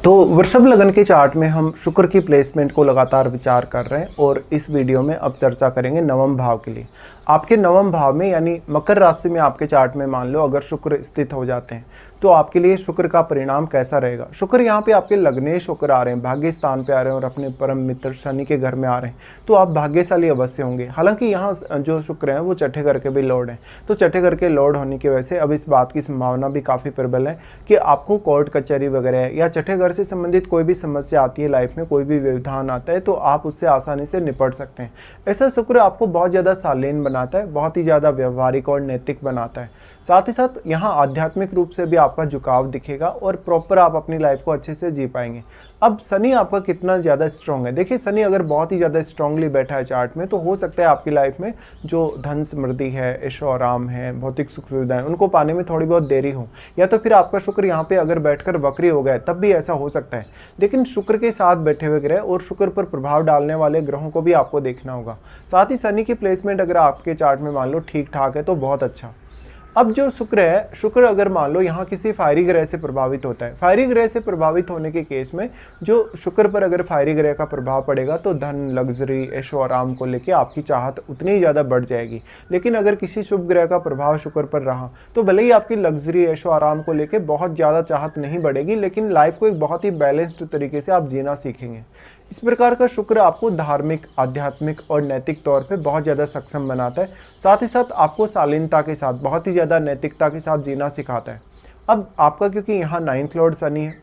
तो वृषभ लगन के चार्ट में हम शुक्र की प्लेसमेंट को लगातार विचार कर रहे हैं और इस वीडियो में अब चर्चा करेंगे नवम भाव के लिए। आपके नवम भाव में यानी मकर राशि में आपके चार्ट में मान लो अगर शुक्र स्थित हो जाते हैं तो आपके लिए शुक्र का परिणाम कैसा रहेगा। शुक्र यहाँ पे आपके लग्नेश होकर आ रहे हैं, भाग्य स्थान पे आ रहे हैं और अपने परम मित्र शनि के घर में आ रहे हैं, तो आप भाग्यशाली अवश्य होंगे। हालांकि यहाँ जो शुक्र हैं वो छठे घर के भी लॉर्ड हैं, तो छठे घर के लॉर्ड होने की वजह से अब इस बात की संभावना भी काफ़ी प्रबल है कि आपको कोर्ट कचहरी वगैरह या छठे घर से संबंधित कोई भी समस्या आती है, लाइफ में कोई भी व्यवधान आता है तो आप उससे आसानी से निपट सकते हैं। ऐसा शुक्र आपको बहुत ज़्यादा शालीन बनाता है, बहुत ही ज़्यादा व्यवहारिक और नैतिक बनाता है। साथ ही साथ यहाँ आध्यात्मिक रूप से भी आपका झुकाव दिखेगा और प्रॉपर आप अपनी लाइफ को अच्छे से जी पाएंगे। अब शनि आपका कितना ज़्यादा स्ट्रॉन्ग है, देखिए शनि अगर बहुत ही ज़्यादा स्ट्रांगली बैठा है चार्ट में तो हो सकता है आपकी लाइफ में जो धन समृद्धि है, ऐशो आराम है, भौतिक सुख सुविधाएं उनको पाने में थोड़ी बहुत देरी हो, या तो फिर आपका शुक्र यहाँ पे अगर बैठकर वक्री हो गया तब भी ऐसा हो सकता है। लेकिन शुक्र के साथ बैठे हुए ग्रह और शुक्र पर प्रभाव डालने वाले ग्रहों को भी आपको देखना होगा। साथ ही शनि की प्लेसमेंट अगर आपके चार्ट में मान लो ठीक ठाक है तो बहुत अच्छा। अब जो शुक्र है, शुक्र अगर मान लो यहाँ किसी फायरी ग्रह से प्रभावित होता है, फायरी ग्रह से प्रभावित होने के केस में जो शुक्र पर अगर फायरी ग्रह का प्रभाव पड़ेगा तो धन, लग्जरी, ऐशो आराम को लेके आपकी चाहत उतनी ही ज़्यादा बढ़ जाएगी। लेकिन अगर किसी शुभ ग्रह का प्रभाव शुक्र पर रहा तो भले ही आपकी लग्जरी, ऐशो आराम को लेके बहुत ज़्यादा चाहत नहीं बढ़ेगी, लेकिन लाइफ को एक बहुत ही बैलेंस्ड तरीके से आप जीना सीखेंगे। इस प्रकार का शुक्र आपको धार्मिक, आध्यात्मिक और नैतिक तौर पे बहुत ज़्यादा सक्षम बनाता है। साथ ही साथ आपको शालीनता के साथ, बहुत ही ज़्यादा नैतिकता के साथ जीना सिखाता है। अब आपका क्योंकि यहाँ 9th लॉर्ड शनि है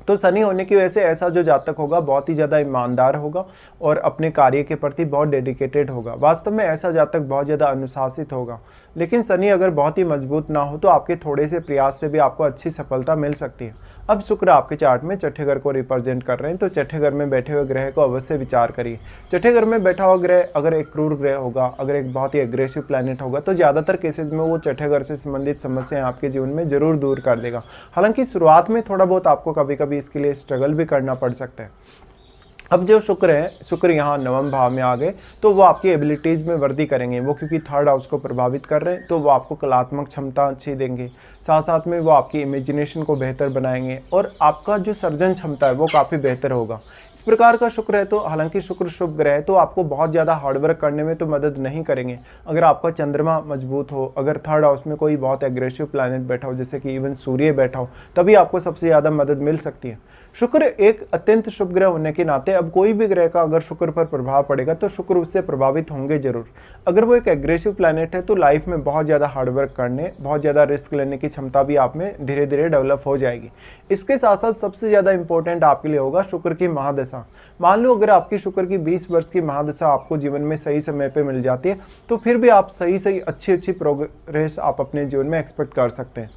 तो शनि होने की वजह से ऐसा जो जातक होगा बहुत ही ज़्यादा ईमानदार होगा और अपने कार्य के प्रति बहुत डेडिकेटेड होगा। वास्तव में ऐसा जातक बहुत ज़्यादा अनुशासित होगा। लेकिन शनि अगर बहुत ही मजबूत ना हो तो आपके थोड़े से प्रयास से भी आपको अच्छी सफलता मिल सकती है। अब शुक्र आपके चार्ट में छठे घर को रिप्रेजेंट कर रहे हैं तो छठे घर में बैठे हुए ग्रह को अवश्य विचार करिए। छठे घर में बैठा हुआ ग्रह अगर एक क्रूर ग्रह होगा, अगर एक बहुत ही एग्रेसिव प्लैनेट होगा तो ज़्यादातर केसेस में वो छठे घर से संबंधित समस्याएं आपके जीवन में जरूर दूर कर देगा। हालांकि शुरुआत में थोड़ा बहुत आपको कभी कभी इसके लिए स्ट्रगल भी करना पड़ सकता है। अब जो शुक्र है, शुक्र यहाँ नवम भाव में आ गए तो वो आपकी एबिलिटीज़ में वृद्धि करेंगे। वो क्योंकि थर्ड हाउस को प्रभावित कर रहे हैं तो वो आपको कलात्मक क्षमता अच्छी देंगे। साथ साथ में वो आपकी इमेजिनेशन को बेहतर बनाएंगे और आपका जो सर्जन क्षमता है वो काफ़ी बेहतर होगा। इस प्रकार का शुक्र है तो हालांकि शुक्र शुभ ग्रह है तो आपको बहुत ज़्यादा हार्डवर्क करने में तो मदद नहीं करेंगे। अगर आपका चंद्रमा मजबूत हो, अगर थर्ड हाउस में कोई बहुत एग्रेसिव प्लैनेट बैठा हो जैसे कि इवन सूर्य बैठा हो, तभी आपको सबसे ज़्यादा मदद मिल सकती है। शुक्र एक अत्यंत शुभ ग्रह होने के नाते अब कोई भी ग्रह का अगर शुक्र पर प्रभाव पड़ेगा तो शुक्र उससे प्रभावित होंगे जरूर। अगर वो एक एग्रेसिव प्लैनेट है तो लाइफ में बहुत ज़्यादा हार्डवर्क करने, बहुत ज़्यादा रिस्क लेने की क्षमता भी आप में धीरे धीरे डेवलप हो जाएगी। इसके साथ साथ सबसे ज़्यादा इंपॉर्टेंट आपके लिए होगा शुक्र की महादशा। मान लो अगर आपकी शुक्र की 20 वर्ष की महादशा आपको जीवन में सही समय पे मिल जाती है तो फिर भी आप सही अच्छी प्रोग्रेस आप अपने जीवन में एक्सपेक्ट कर सकते हैं।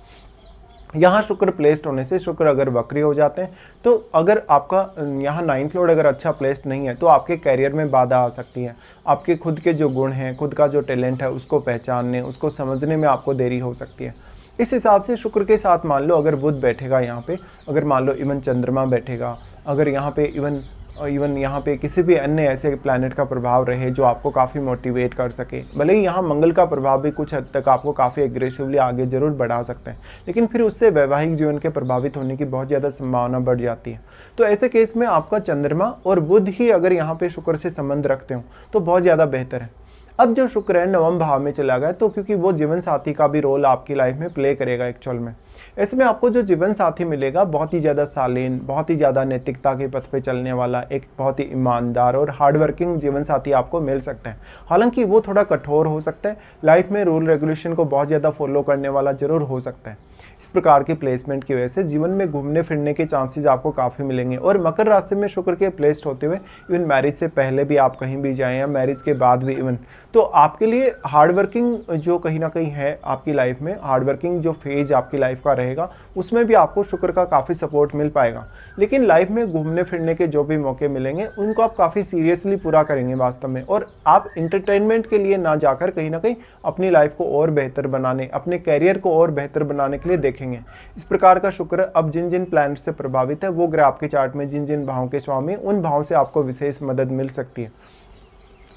यहाँ शुक्र प्लेस्ड होने से, शुक्र अगर वक्री हो जाते हैं तो अगर आपका यहाँ 9th लॉर्ड अगर अच्छा प्लेस्ड नहीं है तो आपके कैरियर में बाधा आ सकती है। आपके खुद के जो गुण हैं, खुद का जो टैलेंट है उसको पहचानने, उसको समझने में आपको देरी हो सकती है। इस हिसाब से शुक्र के साथ मान लो अगर बुध बैठेगा यहाँ पे, अगर मान लो इवन चंद्रमा बैठेगा, अगर यहाँ पे इवन यहाँ पे किसी भी अन्य ऐसे प्लैनेट का प्रभाव रहे जो आपको काफ़ी मोटिवेट कर सके, भले ही यहाँ मंगल का प्रभाव भी कुछ हद तक आपको काफ़ी एग्रेसिवली आगे जरूर बढ़ा सकते हैं, लेकिन फिर उससे वैवाहिक जीवन के प्रभावित होने की बहुत ज़्यादा संभावना बढ़ जाती है। तो ऐसे केस में आपका चंद्रमा और बुध ही अगर यहाँ पे शुक्र से संबंध रखते हो तो बहुत ज़्यादा बेहतर है। अब जो शुक्र है नवम भाव में चला गया तो क्योंकि वो जीवन साथी का भी रोल आपकी लाइफ में प्ले करेगा एक्चुअल में, ऐसे में आपको जो जीवन साथी मिलेगा बहुत ही ज़्यादा शालीन, बहुत ही ज़्यादा नैतिकता के पथ पे चलने वाला, एक बहुत ही ईमानदार और हार्डवर्किंग जीवन साथी आपको मिल सकता है। हालांकि वो थोड़ा कठोर हो सकता है, लाइफ में रूल रेगुलेशन को बहुत ज़्यादा फॉलो करने वाला जरूर हो सकता है। इस प्रकार की प्लेसमेंट की वजह से जीवन में घूमने फिरने के चांसेस आपको काफ़ी मिलेंगे। और मकर राशि में शुक्र के प्लेस्ड होते हुए इवन मैरिज से पहले भी आप कहीं भी जाएँ या मैरिज के बाद भी इवन, तो आपके लिए हार्डवर्किंग जो कहीं ना कहीं है आपकी लाइफ में, हार्डवर्किंग जो फेज आपकी लाइफ का रहेगा उसमें भी आपको शुक्र का काफ़ी सपोर्ट मिल पाएगा। लेकिन लाइफ में घूमने फिरने के जो भी मौके मिलेंगे उनको आप काफ़ी सीरियसली पूरा करेंगे वास्तव में, और आप इंटरटेनमेंट के लिए ना जाकर कहीं ना कहीं अपनी लाइफ को और बेहतर बनाने, अपने कैरियर को और बेहतर बनाने के लिए देखेंगे। इस प्रकार का शुक्र अब जिन जिन प्लैनेट से प्रभावित है वो ग्रह आपके चार्ट में जिन जिन भावों के स्वामी, उन भावों से आपको विशेष मदद मिल सकती है।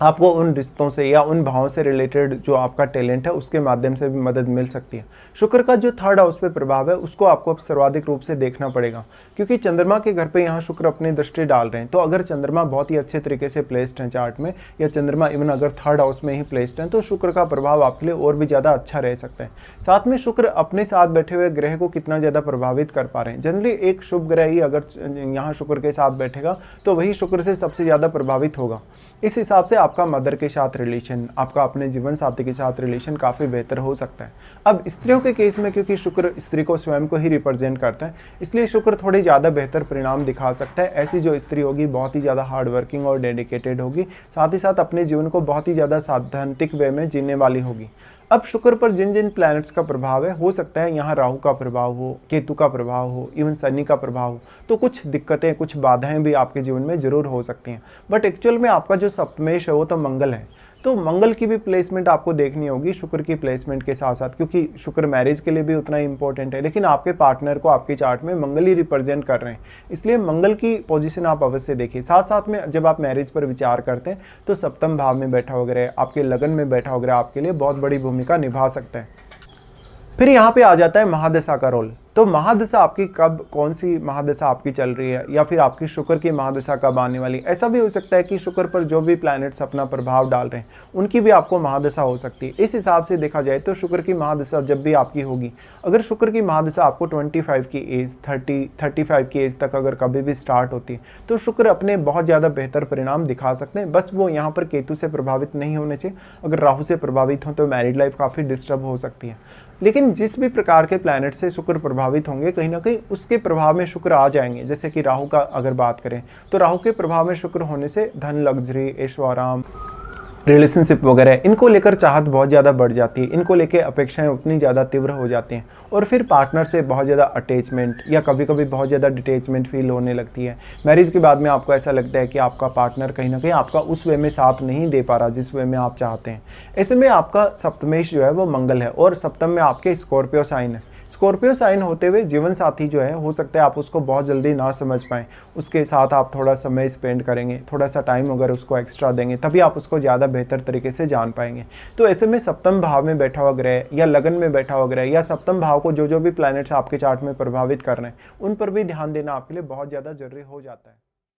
आपको उन रिश्तों से या उन भावों से रिलेटेड जो आपका टैलेंट है उसके माध्यम से भी मदद मिल सकती है। शुक्र का जो थर्ड हाउस पे प्रभाव है उसको आपको अब सर्वाधिक रूप से देखना पड़ेगा, क्योंकि चंद्रमा के घर पे यहाँ शुक्र अपनी दृष्टि डाल रहे हैं। तो अगर चंद्रमा बहुत ही अच्छे तरीके से प्लेस्ड है चार्ट में, या चंद्रमा इवन अगर थर्ड हाउस में ही प्लेस्ड है, तो शुक्र का प्रभाव आपके लिए और भी ज़्यादा अच्छा रह सकता है। साथ में शुक्र अपने साथ बैठे हुए ग्रह को कितना ज़्यादा प्रभावित कर पा रहे हैं। जनरली एक शुभ ग्रह ही अगर यहाँ शुक्र के साथ बैठेगा तो वही शुक्र से सबसे ज़्यादा प्रभावित होगा। इस हिसाब से आपका मदर के साथ रिलेशन, आपका अपने जीवन साथी के साथ रिलेशन काफ़ी बेहतर हो सकता है। अब स्त्रियों के केस में क्योंकि शुक्र स्त्री को स्वयं को ही रिप्रेजेंट करता है, इसलिए शुक्र थोड़ी ज़्यादा बेहतर परिणाम दिखा सकता है। ऐसी जो स्त्री होगी बहुत ही ज़्यादा हार्ड वर्किंग और डेडिकेटेड होगी, साथ ही साथ अपने जीवन को बहुत ही ज़्यादा सैद्धांतिक वे में जीने वाली होगी। अब शुक्र पर जिन जिन प्लैनेट्स का प्रभाव है, हो सकता है यहाँ राहु का प्रभाव हो, केतु का प्रभाव हो, इवन शनि का प्रभाव हो, तो कुछ दिक्कतें, कुछ बाधाएं भी आपके जीवन में जरूर हो सकती हैं। बट एक्चुअल में आपका जो सप्तमेश है वो तो मंगल है, तो मंगल की भी प्लेसमेंट आपको देखनी होगी शुक्र की प्लेसमेंट के साथ साथ, क्योंकि शुक्र मैरिज के लिए भी उतना ही इंपॉर्टेंट है। लेकिन आपके पार्टनर को आपके चार्ट में मंगल ही रिप्रेजेंट कर रहे हैं, इसलिए मंगल की पोजीशन आप अवश्य देखिए। साथ साथ में जब आप मैरिज पर विचार करते हैं तो सप्तम भाव में बैठा वगैरह, आपके लगन में बैठा वगैरह आपके लिए बहुत बड़ी भूमिका निभा सकता है। फिर यहाँ पे आ जाता है महादशा का रोल। तो महादशा आपकी कब, कौन सी महादशा आपकी चल रही है, या फिर आपकी शुक्र की महादशा कब आने वाली। ऐसा भी हो सकता है कि शुक्र पर जो भी प्लैनेट्स अपना प्रभाव डाल रहे हैं उनकी भी आपको महादशा हो सकती है। इस हिसाब से देखा जाए तो शुक्र की महादशा जब भी आपकी होगी, अगर शुक्र की महादशा आपको 25 की एज, 35 की एज तक अगर कभी भी स्टार्ट होती है, तो शुक्र अपने बहुत ज़्यादा बेहतर परिणाम दिखा सकते हैं। बस वो यहाँ पर केतु से प्रभावित नहीं होने चाहिए। अगर राहु से प्रभावित हो तो मैरिड लाइफ काफ़ी डिस्टर्ब हो सकती है। लेकिन जिस भी प्रकार के प्लैनेट से शुक्र प्रभावित होंगे, कहीं ना कहीं उसके प्रभाव में शुक्र आ जाएंगे। जैसे कि राहु का अगर बात करें तो राहु के प्रभाव में शुक्र होने से धन, लग्जरी, ऐशो आराम, रिलेशनशिप वगैरह, इनको लेकर चाहत बहुत ज़्यादा बढ़ जाती है, इनको लेकर अपेक्षाएं उतनी ज़्यादा तीव्र हो जाती हैं, और फिर पार्टनर से बहुत ज़्यादा अटैचमेंट या कभी कभी बहुत ज़्यादा डिटैचमेंट फील होने लगती है। मैरिज के बाद में आपको ऐसा लगता है कि आपका पार्टनर कहीं ना कहीं आपका उस वे में साथ नहीं दे पा रहा जिस वे में आप चाहते हैं। ऐसे में आपका सप्तमेश जो है वो मंगल है, और सप्तम में आपके स्कॉर्पियो साइन है। स्कॉर्पियो साइन होते हुए जीवन साथी जो है, हो सकता है आप उसको बहुत जल्दी ना समझ पाएँ, उसके साथ आप थोड़ा समय स्पेंड करेंगे, थोड़ा सा टाइम अगर उसको एक्स्ट्रा देंगे, तभी आप उसको ज़्यादा बेहतर तरीके से जान पाएंगे। तो ऐसे में सप्तम भाव में बैठा हुआ ग्रह, या लगन में बैठा हुआ ग्रह, या सप्तम भाव को जो जो भी प्लैनेट्स आपके चार्ट में प्रभावित कर रहे हैं, उन पर भी ध्यान देना आपके लिए बहुत ज़्यादा जरूरी हो जाता है।